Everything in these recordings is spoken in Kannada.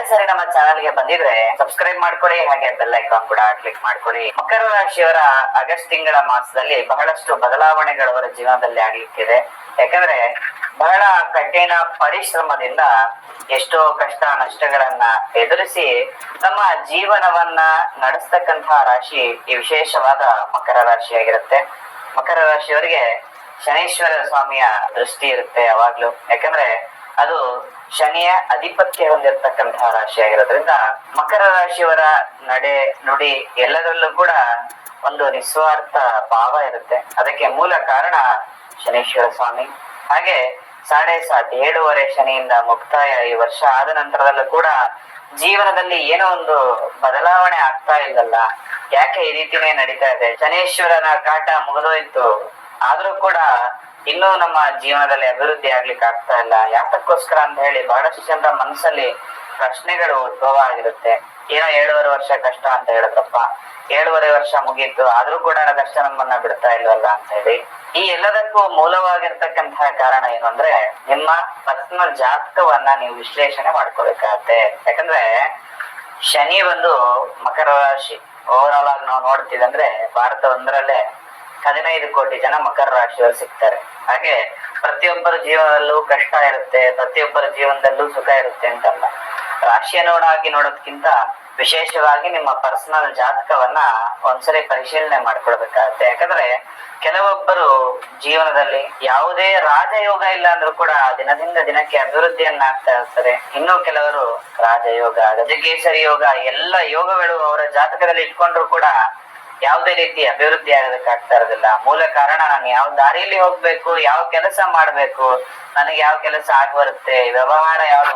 ಸರಿ ನಮ್ಮ ಚಾನಲ್ಗೆ ಬಂದಿದ್ರೆ ಸಬ್ಸ್ಕ್ರೈಬ್ ಮಾಡ್ಕೊಳ್ಳಿ, ಹಾಗೆ ಬೆಲ್ ಐಕಾನ್ ಕೂಡ ಕ್ಲಿಕ್ ಮಾಡ್ಕೊಳ್ಳಿ. ಮಕರ ರಾಶಿಯವರ ಆಗಸ್ಟ್ ತಿಂಗಳ ಮಾಸದಲ್ಲಿ ಬಹಳಷ್ಟು ಬದಲಾವಣೆಗಳು ಅವರ ಜೀವನದಲ್ಲಿ ಆಗ್ಲಿಕ್ಕಿದೆ. ಯಾಕಂದ್ರೆ ಬಹಳ ಕಠಿಣ ಪರಿಶ್ರಮದಿಂದ ಎಷ್ಟೋ ಕಷ್ಟ ನಷ್ಟಗಳನ್ನ ಎದುರಿಸಿ ನಮ್ಮ ಜೀವನವನ್ನ ನಡೆಸ್ತಕ್ಕಂತಹ ರಾಶಿ ಈ ವಿಶೇಷವಾದ ಮಕರ ರಾಶಿಯಾಗಿರುತ್ತೆ. ಮಕರ ರಾಶಿಯವರಿಗೆ ಶನೀಶ್ವರ ಸ್ವಾಮಿಯ ದೃಷ್ಟಿ ಇರುತ್ತೆ ಯಾವಾಗ್ಲೂ. ಯಾಕಂದ್ರೆ ಅದು ಶನಿಯ ಅಧಿಪತ್ಯ ಹೊಂದಿರತಕ್ಕಂತಹ ರಾಶಿಯಾಗಿರೋದ್ರಿಂದ ಮಕರ ರಾಶಿಯವರ ನಡೆ ನುಡಿ ಎಲ್ಲದರಲ್ಲೂ ಕೂಡ ಒಂದು ನಿಸ್ವಾರ್ಥ ಭಾವ ಇರುತ್ತೆ. ಅದಕ್ಕೆ ಮೂಲ ಕಾರಣ ಶನೀಶ್ವರ ಸ್ವಾಮಿ. ಹಾಗೆ 7.5 7.5 ಶನಿಯಿಂದ ಮುಕ್ತಾಯ ಈ ವರ್ಷ ಆದ ನಂತರದಲ್ಲೂ ಕೂಡ ಜೀವನದಲ್ಲಿ ಏನೋ ಒಂದು ಬದಲಾವಣೆ ಆಗ್ತಾ ಇಲ್ಲಲ್ಲ, ಯಾಕೆ ಈ ರೀತಿನೇ ನಡೀತಾ ಇದೆ? ಶನೇಶ್ವರನ ಕಾಟ ಮುಗಿದೋಯ್ತು, ಆದ್ರೂ ಕೂಡ ಇನ್ನೂ ನಮ್ಮ ಜೀವನದಲ್ಲಿ ಅಭಿವೃದ್ಧಿ ಆಗ್ಲಿಕ್ಕೆ ಆಗ್ತಾ ಇಲ್ಲ, ಯಾತಕ್ಕೋಸ್ಕರ ಅಂತ ಹೇಳಿ ಬಹಳಷ್ಟು ಜನರ ಮನಸ್ಸಲ್ಲಿ ಪ್ರಶ್ನೆಗಳು ಉದ್ಭವ ಆಗಿರುತ್ತೆ. ಏನೋ 7.5 ವರ್ಷ ಕಷ್ಟ ಅಂತ ಹೇಳಿದ್ರಪ್ಪ, 7.5 ವರ್ಷ ಮುಗೀತು, ಆದ್ರೂ ಕೂಡ ಕಷ್ಟ ನಮ್ಮನ್ನ ಬಿಡ್ತಾ ಇಲ್ವಲ್ಲ ಅಂತ ಹೇಳಿ. ಈ ಎಲ್ಲದಕ್ಕೂ ಮೂಲವಾಗಿರ್ತಕ್ಕಂತಹ ಕಾರಣ ಏನು ಅಂದ್ರೆ, ನಿಮ್ಮ ಪರ್ಸನಲ್ ಜಾತಕವನ್ನ ನೀವು ವಿಶ್ಲೇಷಣೆ ಮಾಡ್ಕೋಬೇಕಾಗತ್ತೆ. ಯಾಕಂದ್ರೆ ಶನಿ ಒಂದು ಮಕರ ರಾಶಿ ಓವರ್ ಆಲ್ ಆಗಿ ನಾವು ನೋಡ್ತೀವಿ ಅಂದ್ರೆ ಭಾರತ ಒಂದರಲ್ಲೇ 15 ಕೋಟಿ ಜನ ಮಕರ ರಾಶಿಯವರು ಸಿಗ್ತಾರೆ. ಹಾಗೆ ಪ್ರತಿಯೊಬ್ಬರ ಜೀವನದಲ್ಲೂ ಕಷ್ಟ ಇರುತ್ತೆ, ಪ್ರತಿಯೊಬ್ಬರ ಜೀವನದಲ್ಲೂ ಸುಖ ಇರುತ್ತೆ ಅಂತಲ್ಲ. ರಾಶಿಯನ್ನೋಡಾಗಿ ನೋಡೋದ್ಕಿಂತ ವಿಶೇಷವಾಗಿ ನಿಮ್ಮ ಪರ್ಸನಲ್ ಜಾತಕವನ್ನ ಒಂದ್ಸರಿ ಪರಿಶೀಲನೆ ಮಾಡ್ಕೊಳ್ಬೇಕಾಗತ್ತೆ. ಯಾಕಂದ್ರೆ ಕೆಲವೊಬ್ಬರು ಜೀವನದಲ್ಲಿ ಯಾವುದೇ ರಾಜಯೋಗ ಇಲ್ಲ ಅಂದ್ರೂ ಕೂಡ ದಿನದಿಂದ ದಿನಕ್ಕೆ ಅಭಿವೃದ್ಧಿಯನ್ನ ಆಗ್ತಾ ಇರ್ತಾರೆ. ಇನ್ನು ಕೆಲವರು ರಾಜಯೋಗ, ಗಜಕೇಸರಿ ಯೋಗ ಎಲ್ಲ ಯೋಗಗಳು ಅವರ ಜಾತಕದಲ್ಲಿ ಇಟ್ಕೊಂಡ್ರು ಕೂಡ ಯಾವುದೇ ರೀತಿ ಅಭಿವೃದ್ಧಿ ಆಗೋದಕ್ಕಾಗ್ತಾ ಇರೋದಿಲ್ಲ. ಮೂಲ ಕಾರಣ, ನಾನು ಯಾವ ದಾರಿಯಲ್ಲಿ ಹೋಗ್ಬೇಕು, ಯಾವ ಕೆಲಸ ಮಾಡ್ಬೇಕು, ನನಗೆ ಯಾವ ಕೆಲಸ ಬರುತ್ತೆ, ವ್ಯವಹಾರ ಯಾವ್ದು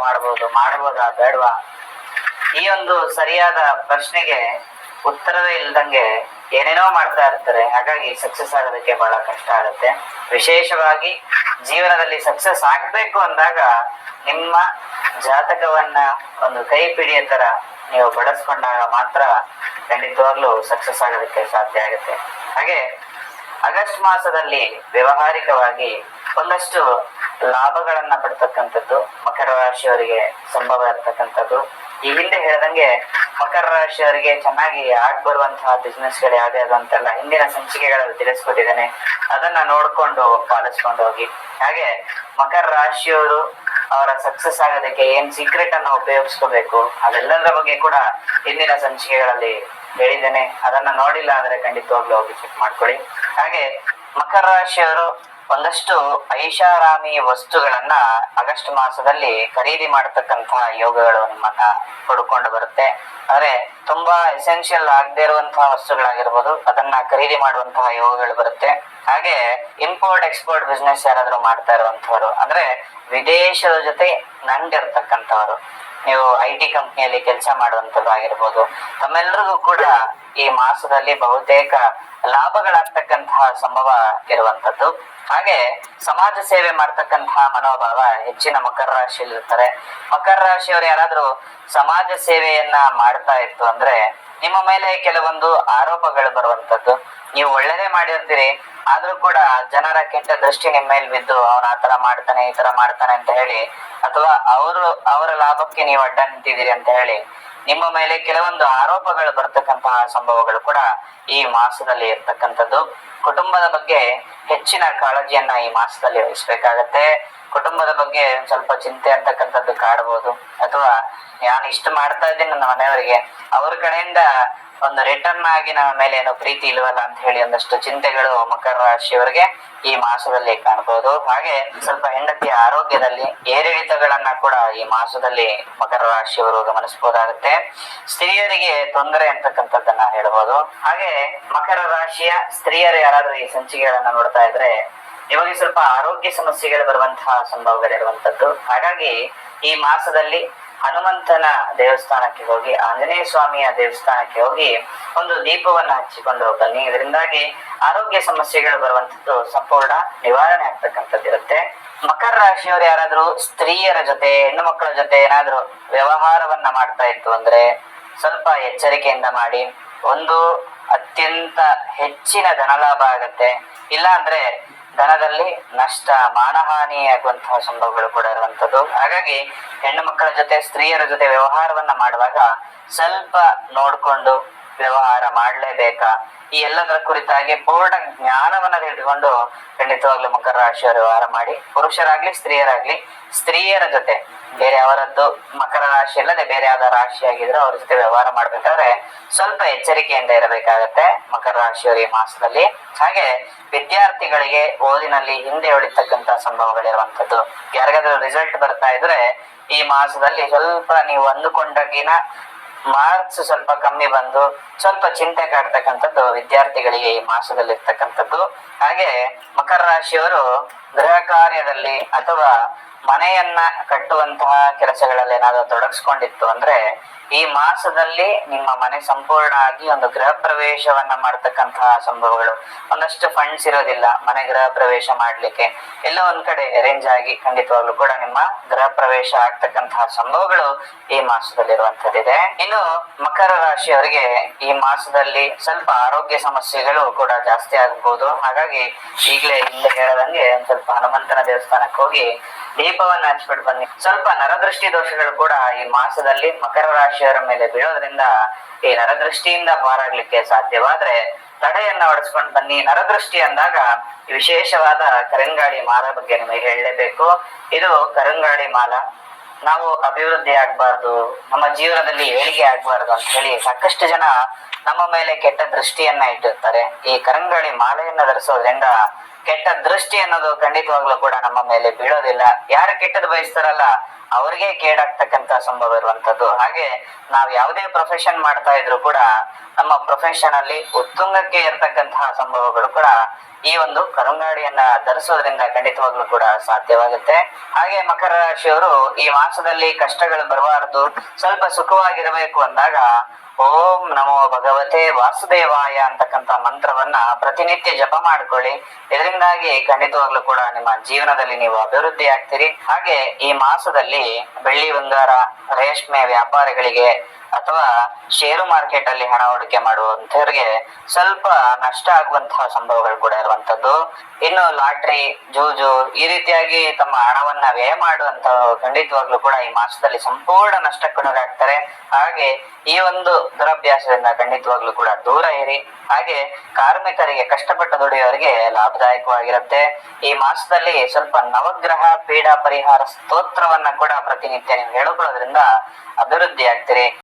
ಮಾಡ್ಬೋದಾ ಬೇಡವಾ, ಈ ಒಂದು ಸರಿಯಾದ ಪ್ರಶ್ನೆಗೆ ಉತ್ತರವೇ ಇಲ್ದಂಗೆ ಏನೇನೋ ಮಾಡ್ತಾ ಇರ್ತಾರೆ. ಹಾಗಾಗಿ ಸಕ್ಸಸ್ ಆಗೋದಕ್ಕೆ ಬಹಳ ಕಷ್ಟ ಆಗುತ್ತೆ. ವಿಶೇಷವಾಗಿ ಜೀವನದಲ್ಲಿ ಸಕ್ಸಸ್ ಆಗ್ಬೇಕು ಅಂದಾಗ ನಿಮ್ಮ ಜಾತಕವನ್ನ ಒಂದು ಕೈ ಪಿಡಿಯ ತರ ನೀವು ಬಳಸ್ಕೊಂಡಾಗ ಮಾತ್ರ ಖಂಡಿತವಾಗ್ಲೂ ಸಕ್ಸಸ್ ಆಗೋದಕ್ಕೆ ಸಾಧ್ಯ ಆಗುತ್ತೆ. ಹಾಗೆ ಆಗಸ್ಟ್ ಮಾಸದಲ್ಲಿ ವ್ಯವಹಾರಿಕವಾಗಿ ಒಂದಷ್ಟು ಲಾಭಗಳನ್ನ ಪಡ್ತಕ್ಕಂಥದ್ದು ಮಕರ ರಾಶಿಯವರಿಗೆ ಸಂಭವ ಇರ್ತಕ್ಕಂಥದ್ದು. ಈ ಹಿಂದೆ ಹೇಳ್ದಂಗೆ ಮಕರ ರಾಶಿಯವರಿಗೆ ಚೆನ್ನಾಗಿ ಆಡ್ ಬರುವಂತಹ ಬಿಸ್ನೆಸ್ ಗಳು ಯಾವ್ದು ಅಂತೆಲ್ಲ ಹಿಂದಿನ ಸಂಚಿಕೆಗಳಲ್ಲಿ ತಿಳಿಸ್ಕೊಟ್ಟಿದ್ದೇನೆ. ಅದನ್ನ ನೋಡ್ಕೊಂಡು ಪಾಲಿಸ್ಕೊಂಡು ಹೋಗಿ. ಹಾಗೆ ಮಕರ ರಾಶಿಯವರು ಅವರ ಸಕ್ಸಸ್ ಆಗೋದಕ್ಕೆ ಏನ್ ಸೀಕ್ರೆಟ್ ಅನ್ನ ಉಪಯೋಗಿಸ್ಕೋಬೇಕು ಅದೆಲ್ಲದರ ಬಗ್ಗೆ ಕೂಡ ಹಿಂದಿನ ಸಂಚಿಕೆಗಳಲ್ಲಿ ಹೇಳಿದ್ದೇನೆ. ಅದನ್ನ ನೋಡಿಲ್ಲ ಅಂದ್ರೆ ಖಂಡಿತವಾಗ್ಲೂ ಹೋಗಿ ಚೆಕ್ ಮಾಡ್ಕೊಳ್ಳಿ. ಹಾಗೆ ಮಕರ ರಾಶಿಯವರು ಒಂದಷ್ಟು ಐಷಾರಾಮಿ ವಸ್ತುಗಳನ್ನ ಆಗಸ್ಟ್ ಮಾಸದಲ್ಲಿ ಖರೀದಿ ಮಾಡತಕ್ಕಂತಹ ಯೋಗಗಳು ನಿಮ್ಮನ್ನ ಪಡ್ಕೊಂಡು ಬರುತ್ತೆ. ಅಂದ್ರೆ ತುಂಬಾ ಎಸೆನ್ಷಿಯಲ್ ಆಗದೆ ಇರುವಂತಹ ವಸ್ತುಗಳಾಗಿರ್ಬೋದು, ಅದನ್ನ ಖರೀದಿ ಮಾಡುವಂತಹ ಯೋಗಗಳು ಬರುತ್ತೆ. ಹಾಗೆ ಇಂಪೋರ್ಟ್ ಎಕ್ಸ್ಪೋರ್ಟ್ ಬಿಸ್ನೆಸ್ ಯಾರಾದ್ರೂ ಮಾಡ್ತಾ ಇರುವಂತವ್ರು, ಅಂದ್ರೆ ವಿದೇಶದ ಜೊತೆ ನಂಟಿರ್ತಕ್ಕಂಥವ್ರು, ನೀವು IT ಕಂಪ್ನಿಯಲ್ಲಿ ಕೆಲಸ ಮಾಡುವಂತದ್ದು ಆಗಿರ್ಬೋದು, ತಮ್ಮೆಲ್ಲರಿಗೂ ಕೂಡ ಈ ಮಾಸದಲ್ಲಿ ಬಹುತೇಕ ಲಾಭಗಳಾಗ್ತಕ್ಕಂತಹ ಸಂಭವ ಇರುವಂತದ್ದು. ಹಾಗೆ ಸಮಾಜ ಸೇವೆ ಮಾಡ್ತಕ್ಕಂತಹ ಮನೋಭಾವ ಹೆಚ್ಚಿನ ಮಕರ ರಾಶಿಯಲ್ಲಿ ಇರ್ತಾರೆ. ಮಕರ ರಾಶಿಯವರು ಯಾರಾದ್ರೂ ಸಮಾಜ ಸೇವೆಯನ್ನ ಮಾಡ್ತಾ ಇತ್ತು ಅಂದ್ರೆ ನಿಮ್ಮ ಮೇಲೆ ಕೆಲವೊಂದು ಆರೋಪಗಳು ಬರುವಂತದ್ದು. ನೀವು ಒಳ್ಳೆದೇ ಮಾಡಿರ್ತೀರಿ, ಆದ್ರೂ ಕೂಡ ಜನರ ಕೆಟ್ಟ ದೃಷ್ಟಿ ನಿಮ್ಮ ಮೇಲೆ ಬಿದ್ದು ಅವನ ಆತರ ಮಾಡ್ತಾನೆ ಈ ತರ ಮಾಡ್ತಾನೆ ಅಂತ ಹೇಳಿ, ಅಥವಾ ಅವರ ಲಾಭಕ್ಕೆ ನೀವು ಅಡ್ಡ ನಿಂತಿದ್ದೀರಿ ಅಂತ ಹೇಳಿ ನಿಮ್ಮ ಮೇಲೆ ಕೆಲವೊಂದು ಆರೋಪಗಳು ಬರ್ತಕ್ಕಂತಹ ಸಂಭವಗಳು ಕೂಡ ಈ ಮಾಸದಲ್ಲಿ ಇರ್ತಕ್ಕಂಥದ್ದು. ಕುಟುಂಬದ ಬಗ್ಗೆ ಹೆಚ್ಚಿನ ಕಾಳಜಿಯನ್ನ ಈ ಮಾಸದಲ್ಲಿ ವಹಿಸ್ಬೇಕಾಗತ್ತೆ. ಕುಟುಂಬದ ಬಗ್ಗೆ ಸ್ವಲ್ಪ ಚಿಂತೆ ಅಂತಕ್ಕಂಥದ್ದು ಕಾಡಬಹುದು, ಅಥವಾ ನಾನು ಇಷ್ಟು ಮಾಡ್ತಾ ಇದ್ದೀನಿ ನನ್ನ ಮನೆಯವರಿಗೆ, ಅವ್ರ ಕಡೆಯಿಂದ ಒಂದು ರಿಟರ್ನ್ ಆಗಿ ನಮ್ಮ ಮೇಲೆ ಏನೋ ಪ್ರೀತಿ ಇಲ್ವಲ್ಲ ಅಂತ ಹೇಳಿ ಒಂದಷ್ಟು ಚಿಂತೆಗಳು ಮಕರ ರಾಶಿಯವರಿಗೆ ಈ ಮಾಸದಲ್ಲಿ ಕಾಣಬಹುದು. ಹಾಗೆ ಸ್ವಲ್ಪ ಹೆಂಡತಿಯ ಆರೋಗ್ಯದಲ್ಲಿ ಏರಿಳಿತಗಳನ್ನ ಕೂಡ ಈ ಮಾಸದಲ್ಲಿ ಮಕರ ರಾಶಿಯವರು ಗಮನಿಸಬಹುದಾಗುತ್ತೆ. ಸ್ತ್ರೀಯರಿಗೆ ತೊಂದರೆ ಅಂತಕ್ಕಂಥದ್ದನ್ನ ಹೇಳ್ಬೋದು. ಹಾಗೆ ಮಕರ ರಾಶಿಯ ಸ್ತ್ರೀಯರು ಯಾರಾದ್ರೂ ಈ ಸಂಚಿಕೆಗಳನ್ನ ನೋಡ್ತಾ ಇದ್ರೆ ನಿಮಗೆ ಸ್ವಲ್ಪ ಆರೋಗ್ಯ ಸಮಸ್ಯೆಗಳು ಬರುವಂತಹ ಸಂಭವಗಳಿರುವಂತದ್ದು. ಹಾಗಾಗಿ ಈ ಮಾಸದಲ್ಲಿ ಹನುಮಂತನ ದೇವಸ್ಥಾನಕ್ಕೆ ಹೋಗಿ, ಆಂಜನೇಯ ಸ್ವಾಮಿಯ ದೇವಸ್ಥಾನಕ್ಕೆ ಹೋಗಿ ಒಂದು ದೀಪವನ್ನ ಹಚ್ಚಿಕೊಂಡು ಬನ್ನಿ. ಇದರಿಂದಾಗಿ ಆರೋಗ್ಯ ಸಮಸ್ಯೆಗಳು ಬರುವಂತದ್ದು ಸಂಪೂರ್ಣ ನಿವಾರಣೆ ಆಗ್ತಕ್ಕಂಥದ್ದಿರುತ್ತೆ. ಮಕರ ರಾಶಿಯವರು ಯಾರಾದ್ರೂ ಸ್ತ್ರೀಯರ ಜೊತೆ, ಹೆಣ್ಣು ಮಕ್ಕಳ ಜೊತೆ ಏನಾದ್ರೂ ವ್ಯವಹಾರವನ್ನ ಮಾಡ್ತಾ ಇತ್ತು ಅಂದ್ರೆ ಸ್ವಲ್ಪ ಎಚ್ಚರಿಕೆಯಿಂದ ಮಾಡಿ. ಒಂದು ಅತ್ಯಂತ ಹೆಚ್ಚಿನ ಧನಲಾಭ ಆಗತ್ತೆ, ಇಲ್ಲ ಅಂದ್ರೆ ಧನದಲ್ಲಿ ನಷ್ಟ, ಮಾನಹಾನಿ ಆಗುವಂತಹ ಸಂಭವಗಳು ಕೂಡ ಇರುವಂತದ್ದು. ಹಾಗಾಗಿ ಹೆಣ್ಣು ಮಕ್ಕಳ ಜೊತೆ ಸ್ತ್ರೀಯರ ಜೊತೆ ವ್ಯವಹಾರವನ್ನ ಮಾಡುವಾಗ ಸ್ವಲ್ಪ ನೋಡ್ಕೊಂಡು ವ್ಯವಹಾರ ಮಾಡ್ಲೇಬೇಕಾ, ಈ ಎಲ್ಲದರ ಕುರಿತಾಗಿ ಪೂರ್ಣ ಜ್ಞಾನವನ್ನ ತಿಳ್ಕೊಂಡು ಖಂಡಿತವಾಗ್ಲೂ ಮಕರ ರಾಶಿಯವರು ವ್ಯವಹಾರ ಮಾಡಿ. ಪುರುಷರಾಗ್ಲಿ ಸ್ತ್ರೀಯರಾಗ್ಲಿ, ಸ್ತ್ರೀಯರ ಜೊತೆ ಬೇರೆ ಅವರದ್ದು ಮಕರ ರಾಶಿ ಅಲ್ಲದೆ ಬೇರೆ ಯಾವ್ದ ರಾಶಿ ಆಗಿದ್ರೆ ಅವ್ರ ಜೊತೆ ವ್ಯವಹಾರ ಮಾಡ್ಬೇಕಾದ್ರೆ ಸ್ವಲ್ಪ ಎಚ್ಚರಿಕೆಯಿಂದ ಇರಬೇಕಾಗತ್ತೆ ಮಕರ ರಾಶಿಯವರು ಈ ಮಾಸದಲ್ಲಿ. ಹಾಗೆ ವಿದ್ಯಾರ್ಥಿಗಳಿಗೆ ಓದಿನಲ್ಲಿ ಹಿಂದೆ ಉಳಿತಕ್ಕಂತ ಸಂಭವಗಳಿರುವಂತದ್ದು. ಯಾರಿಗಾದ್ರೂ ರಿಸಲ್ಟ್ ಬರ್ತಾ ಇದ್ರೆ ಈ ಮಾಸದಲ್ಲಿ ಸ್ವಲ್ಪ ನೀವು ಅಂದುಕೊಂಡಾಗಿನ ಮಾರ್ಕ್ಸ್ ಸ್ವಲ್ಪ ಕಮ್ಮಿ ಬಂದು ಸ್ವಲ್ಪ ಚಿಂತೆ ಕಾಡ್ತಕ್ಕಂಥದ್ದು ವಿದ್ಯಾರ್ಥಿಗಳಿಗೆ ಈ ಮಾಸದಲ್ಲಿ ಇರ್ತಕ್ಕಂಥದ್ದು. ಹಾಗೆ ಮಕರ ರಾಶಿಯವರು ಗೃಹ ಕಾರ್ಯದಲ್ಲಿ ಅಥವಾ ಮನೆಯನ್ನ ಕಟ್ಟುವಂತಹ ಕೆಲಸಗಳಲ್ಲಿ ಏನಾದ್ರು ತೊಡಗಿಸ್ಕೊಂಡಿತ್ತು ಅಂದ್ರೆ ಈ ಮಾಸದಲ್ಲಿ ನಿಮ್ಮ ಮನೆ ಸಂಪೂರ್ಣ ಆಗಿ ಒಂದು ಗೃಹ ಪ್ರವೇಶವನ್ನ ಮಾಡ್ತಕ್ಕಂತಹ ಸಂಭವಗಳು. ಒಂದಷ್ಟು ಫಂಡ್ಸ್ ಇರೋದಿಲ್ಲ ಮನೆ ಗೃಹ ಪ್ರವೇಶ ಮಾಡ್ಲಿಕ್ಕೆ, ಎಲ್ಲ ಒಂದ್ ಕಡೆ ಅರೇಂಜ್ ಆಗಿ ಖಂಡಿತವಾಗ್ಲೂ ಕೂಡ ನಿಮ್ಮ ಗೃಹ ಪ್ರವೇಶ ಆಗ್ತಕ್ಕಂತಹ ಸಂಭವಗಳು ಈ ಮಾಸದಲ್ಲಿರುವಂತದ್ದಿದೆ. ಇನ್ನು ಮಕರ ರಾಶಿಯವರಿಗೆ ಈ ಮಾಸದಲ್ಲಿ ಸ್ವಲ್ಪ ಆರೋಗ್ಯ ಸಮಸ್ಯೆಗಳು ಕೂಡ ಜಾಸ್ತಿ ಆಗಬಹುದು. ಹಾಗಾಗಿ ಈಗಲೇ ಹಿಂದೆ ಹೇಳದಂಗೆ ಒಂದ್ ಸ್ವಲ್ಪ ಹನುಮಂತನ ದೇವಸ್ಥಾನಕ್ಕೆ ಹೋಗಿ ದೀಪವನ್ನ ಹಚ್ಬಿಟ್ಟು ಬನ್ನಿ. ಸ್ವಲ್ಪ ನರದೃಷ್ಟಿ ದೋಷಗಳು ಕೂಡ ಈ ಮಾಸದಲ್ಲಿ ಮಕರ ರಾಶಿಯವರ ಮೇಲೆ ಬೀಳೋದ್ರಿಂದ ಈ ನರದೃಷ್ಟಿಯಿಂದ ಪಾರಾಗ್ಲಿಕ್ಕೆ ಸಾಧ್ಯವಾದ್ರೆ ತಡೆಯನ್ನ ಹೊಡೆಸ್ಕೊಂಡು ಬನ್ನಿ. ನರದೃಷ್ಟಿ ಅಂದಾಗ ವಿಶೇಷವಾದ ಕರಂಗಾಳಿ ಮಾಲ ಬಗ್ಗೆ ನಿಮಗೆ ಹೇಳಲೇಬೇಕು. ಇದು ಕರಂಗಾಳಿ ಮಾಲ ನಾವು ಅಭಿವೃದ್ಧಿ ಆಗ್ಬಾರ್ದು, ನಮ್ಮ ಜೀವನದಲ್ಲಿ ಏಳಿಗೆ ಆಗ್ಬಾರ್ದು ಅಂತ ಹೇಳಿ ಸಾಕಷ್ಟು ಜನ ನಮ್ಮ ಮೇಲೆ ಕೆಟ್ಟ ದೃಷ್ಟಿಯನ್ನ ಇಟ್ಟಿರ್ತಾರೆ. ಈ ಕರಂಗಾಳಿ ಮಾಲೆಯನ್ನ ಧರಿಸೋದ್ರಿಂದ ಕೆಟ್ಟ ದೃಷ್ಟಿ ಅನ್ನೋದು ಖಂಡಿತವಾಗ್ಲೂ ಕೂಡ ನಮ್ಮ ಮೇಲೆ ಬೀಳೋದಿಲ್ಲ. ಯಾರು ಕೆಟ್ಟದ್ ಬಯಸ್ತಾರಲ್ಲ ಅವ್ರಿಗೆ ಕೇಡಾಗ್ತಕ್ಕಂತ ಸಂಭವ ಇರುವಂತದ್ದು. ಹಾಗೆ ನಾವ್ ಯಾವುದೇ ಪ್ರೊಫೆಷನ್ ಮಾಡ್ತಾ ಇದ್ರು ಕೂಡ ನಮ್ಮ ಪ್ರೊಫೆಷನ್ ಅಲ್ಲಿ ಉತ್ತುಂಗಕ್ಕೆ ಇರ್ತಕ್ಕಂತಹ ಸಂಭವಗಳು ಕೂಡ ಈ ಒಂದು ಕರಂಗಾಳಿಯನ್ನ ಧರಿಸೋದ್ರಿಂದ ಖಂಡಿತವಾಗ್ಲೂ ಕೂಡ ಸಾಧ್ಯವಾಗುತ್ತೆ. ಹಾಗೆ ಮಕರ ರಾಶಿಯವರು ಈ ಮಾಸದಲ್ಲಿ ಕಷ್ಟಗಳು ಬರಬಾರದು, ಸ್ವಲ್ಪ ಸುಖವಾಗಿರಬೇಕು ಅಂದಾಗ ಓಂ ನಮೋ ಭಗವತೆ ವಾಸುದೇವಾಯ ಅಂತಕ್ಕಂತ ಮಂತ್ರವನ್ನ ಪ್ರತಿನಿತ್ಯ ಜಪ ಮಾಡ್ಕೊಳ್ಳಿ. ಇದರಿಂದಾಗಿ ಖಂಡಿತವಾಗ್ಲೂ ಕೂಡ ನಿಮ್ಮ ಜೀವನದಲ್ಲಿ ನೀವು ಅಭಿವೃದ್ಧಿ ಆಗ್ತೀರಿ. ಹಾಗೆ ಈ ಮಾಸದಲ್ಲಿ ಬೆಳ್ಳಿ ಬಂಗಾರ ರೇಷ್ಮೆ ವ್ಯಾಪಾರಿಗಳಿಗೆ ಅಥವಾ ಷೇರು ಮಾರ್ಕೆಟ್ ಅಲ್ಲಿ ಹಣ ಹೂಡಿಕೆ ಮಾಡುವಂತವ್ರಿಗೆ ಸ್ವಲ್ಪ ನಷ್ಟ ಆಗುವಂತಹ ಸಂಭವಗಳು ಕೂಡ ಇರುವಂತದ್ದು. ಇನ್ನು ಲಾಟ್ರಿ ಜೂಜು ಈ ರೀತಿಯಾಗಿ ತಮ್ಮ ಹಣವನ್ನ ವ್ಯಯ ಮಾಡುವಂತ ಖಂಡಿತವಾಗ್ಲೂ ಕೂಡ ಈ ಮಾಸದಲ್ಲಿ ಸಂಪೂರ್ಣ ನಷ್ಟಕ್ಕೊಳಗಾಗ್ತಾರೆ. ಹಾಗೆ ಈ ಒಂದು ದುರಭ್ಯಾಸದಿಂದ ಖಂಡಿತವಾಗ್ಲೂ ಕೂಡ ದೂರ ಇರಿ. ಹಾಗೆ ಕಾರ್ಮಿಕರಿಗೆ ಕಷ್ಟಪಟ್ಟು ದುಡಿಯೋರಿಗೆ ಲಾಭದಾಯಕವಾಗಿರುತ್ತೆ. ಈ ಮಾಸದಲ್ಲಿ ಸ್ವಲ್ಪ ನವಗ್ರಹ ಪೀಡಾ ಪರಿಹಾರ ಸ್ತೋತ್ರವನ್ನ ಕೂಡ ಪ್ರತಿನಿತ್ಯ ನೀವು ಹೇಳಿಕೊಳ್ಳೋದ್ರಿಂದ ಅಭಿವೃದ್ಧಿ ಆಗ್ತೀರಿ.